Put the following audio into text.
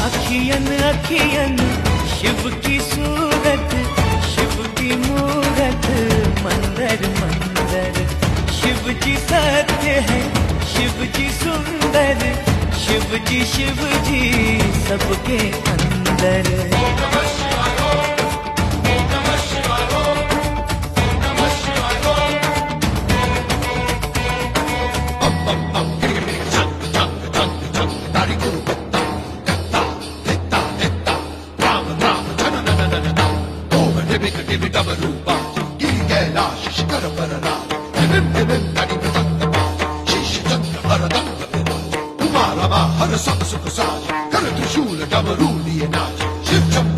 अखियन अखियन शिव की सूरत, शिव की मूरत मंदर मंदर। शिव जी सत्य है, शिव जी सुंदर, शिव जी सबके अंदर। हर सब सुख साज कर त्रिशूल डमरू लिए नाच शिव